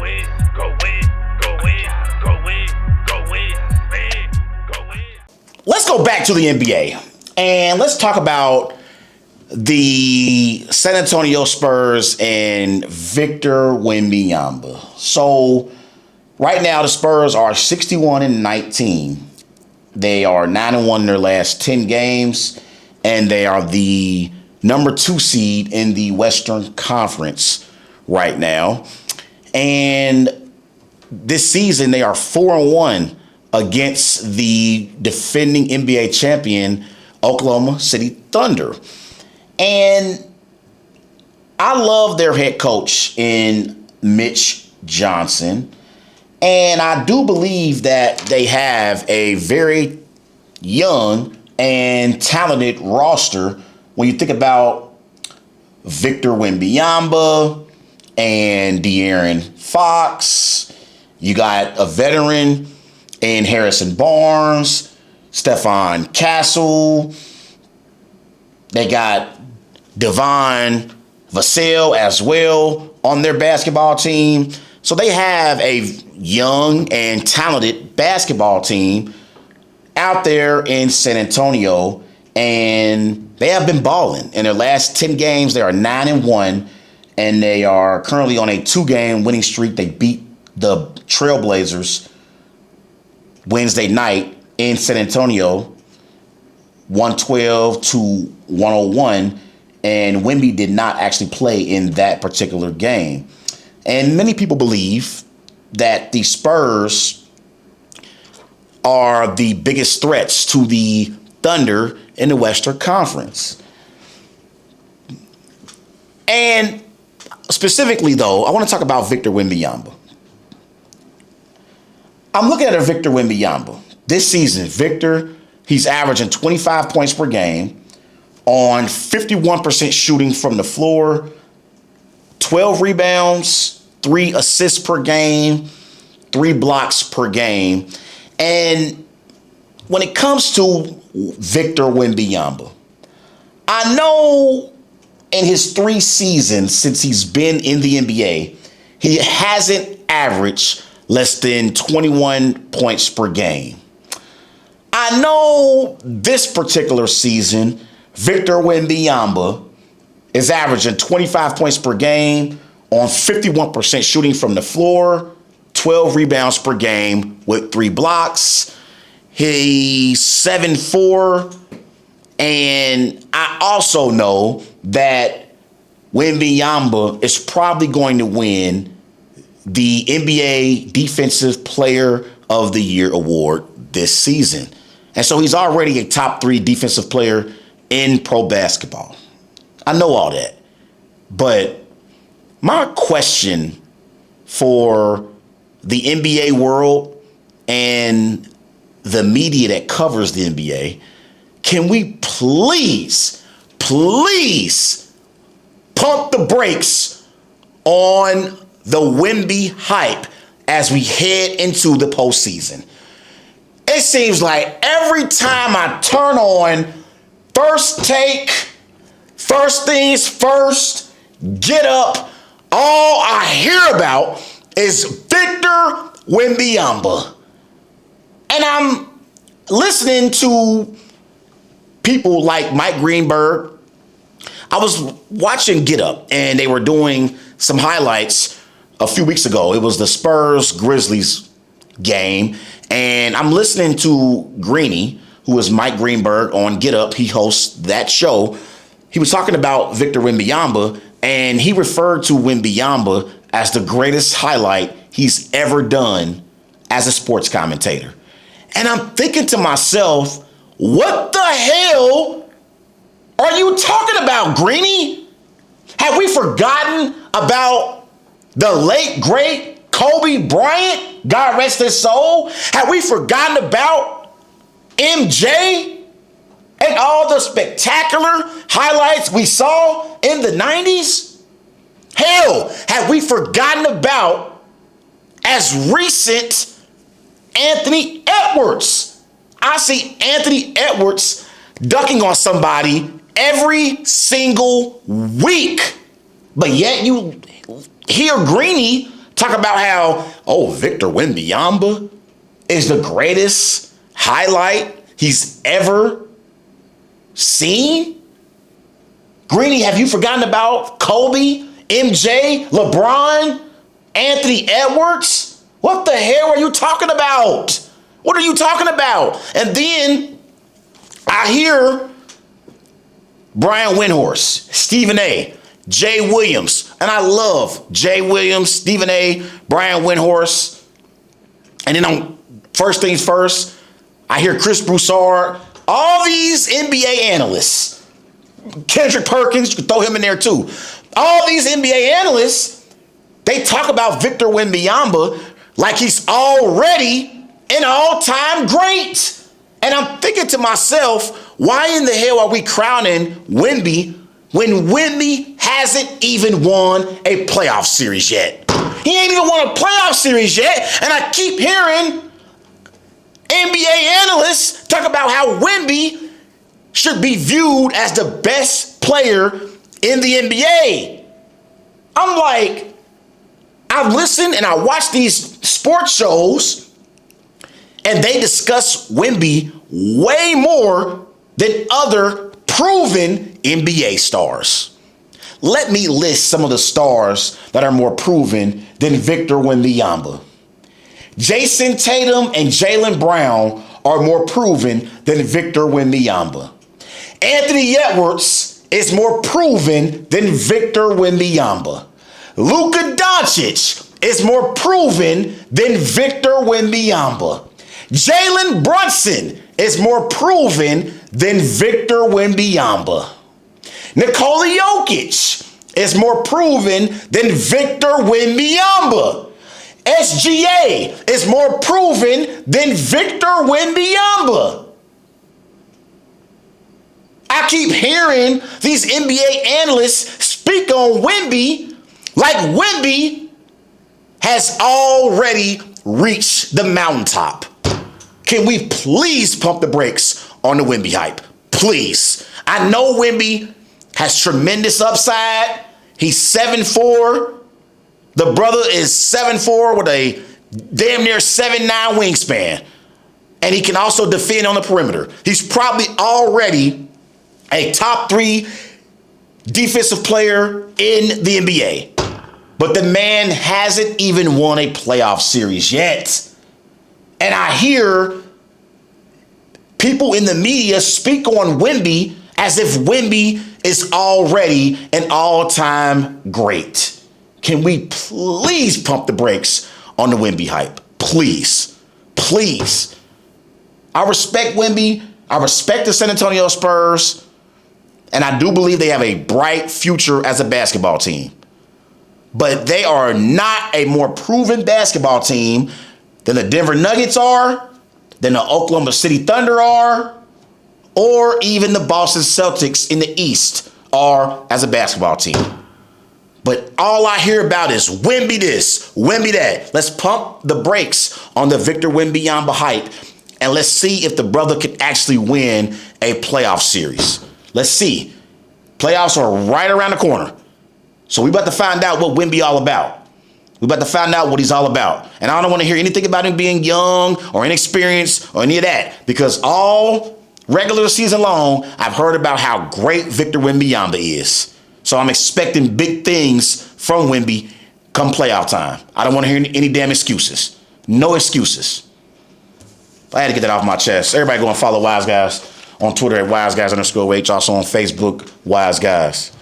win, go win, go win, go win, go win, man, go win. Let's go back to the NBA and let's talk about the San Antonio Spurs and Victor Wembanyama. So right now the Spurs are 61-19. They are 9-1 in their last 10 games, and they are the number 2 seed in the Western Conference right now. And this season they are 4-1 against the defending NBA champion Oklahoma City Thunder. And I love their head coach in Mitch Johnson. And I do believe that they have a very young and talented roster when you think about Victor Wembanyama and De'Aaron Fox. You got a veteran in Harrison Barnes, Stephon Castle. They got Devon Vassell as well on their basketball team. So they have a young and talented basketball team out there in San Antonio, and they have been balling. In their last 10 games, they are 9-1, and they are currently on a 2-game winning streak. They beat the Trailblazers Wednesday night in San Antonio, 112-101, and Wemby did not actually play in that particular game. And many people believe that the Spurs are the biggest threats to the Thunder in the Western Conference. And specifically, though, I want to talk about Victor Wembanyama. I'm looking at Victor Wembanyama. This season, Victor, he's averaging 25 points per game on 51% shooting from the floor, 12 rebounds, 3 assists per game, 3 blocks per game. And when it comes to Victor Wembanyama, I know in his 3 seasons since he's been in the NBA, he hasn't averaged less than 21 points per game. I know this particular season, Victor Wembanyama is averaging 25 points per game on 51% shooting from the floor, 12 rebounds per game with 3 blocks. He's 7'4", and I also know that Wembanyama is probably going to win the NBA Defensive Player of the Year award this season. And so he's already a top 3 defensive player in pro basketball. I know all that. But my question for the NBA world and the media that covers the NBA, can we please pump the brakes on the Wemby hype as we head into the postseason? It seems like every time I turn on First Take, First Things First, Get Up, all I hear about is Victor Wembanyama. And I'm listening to people like Mike Greenberg. I was watching Get Up, and they were doing some highlights a few weeks ago. It was the Spurs-Grizzlies game, and I'm listening to Greeny, who is Mike Greenberg on Get Up. He hosts that show. He was talking about Victor Wembanyama, and he referred to Wembanyama as the greatest highlight he's ever done as a sports commentator. And I'm thinking to myself, what the hell are you talking about, Greeny? Have we forgotten about the late, great Kobe Bryant? God rest his soul. Have we forgotten about MJ and all the spectacular highlights we saw in the 90s? Hell, have we forgotten about as recent Anthony Edwards? I see Anthony Edwards ducking on somebody every single week. But yet you hear Greeny Talk about how, Victor Wembanyama is the greatest highlight he's ever seen? Greeny, have you forgotten about Kobe, MJ, LeBron, Anthony Edwards? What the hell are you talking about? What are you talking about? And then I hear Brian Windhorst, Stephen A., Jay Williams, and I love Jay Williams, Stephen A., Brian Windhorst. And then on First Things First, I hear Chris Broussard, all these NBA analysts. Kendrick Perkins, you can throw him in there too. All these NBA analysts, they talk about Victor Wembanyama like he's already an all-time great. And I'm thinking to myself, why in the hell are we crowning Wemby when Wemby hasn't even won a playoff series yet? He ain't even won a playoff series yet, and I keep hearing NBA analysts talk about how Wemby should be viewed as the best player in the NBA. I'm like, I listen and I watch these sports shows and they discuss Wemby way more than other proven NBA stars. Let me list some of the stars that are more proven than Victor Wembanyama. Jason Tatum and Jaylen Brown are more proven than Victor Wembanyama. Anthony Edwards is more proven than Victor Wembanyama. Luka Doncic is more proven than Victor Wembanyama. Jalen Brunson is more proven than Victor Wembanyama. Nikola Jokic is more proven than Victor Wembanyama. SGA is more proven than Victor Wembanyama. I keep hearing these NBA analysts speak on Wemby like Wemby has already reached the mountaintop. Can we please pump the brakes on the Wemby hype? Please. I know Wemby has tremendous upside. He's 7'4". The brother is 7'4" with a damn near 7'9" wingspan. And he can also defend on the perimeter. He's probably already a top 3 defensive player in the NBA. But the man hasn't even won a playoff series yet. And I hear people in the media speak on Wemby as if Wemby is already an all-time great. Can we please pump the brakes on the Wemby hype? Please. Please. I respect Wemby. I respect the San Antonio Spurs. And I do believe they have a bright future as a basketball team. But they are not a more proven basketball team than the Denver Nuggets are, than the Oklahoma City Thunder are, or even the Boston Celtics in the East are as a basketball team. But all I hear about is Wemby this, Wemby that. Let's pump the brakes on the Victor Wembanyama hype, and let's see if the brother can actually win a playoff series. Let's see. Playoffs are right around the corner. So we about to find out what Wemby all about. We about to find out what he's all about. And I don't want to hear anything about him being young or inexperienced or any of that. Because all regular season long, I've heard about how great Victor Wembanyama is. So I'm expecting big things from Wemby come playoff time. I don't want to hear any damn excuses. No excuses. I had to get that off my chest. Everybody go and follow Wise Guys on Twitter at WiseGuys_H. Also on Facebook, Wise Guys.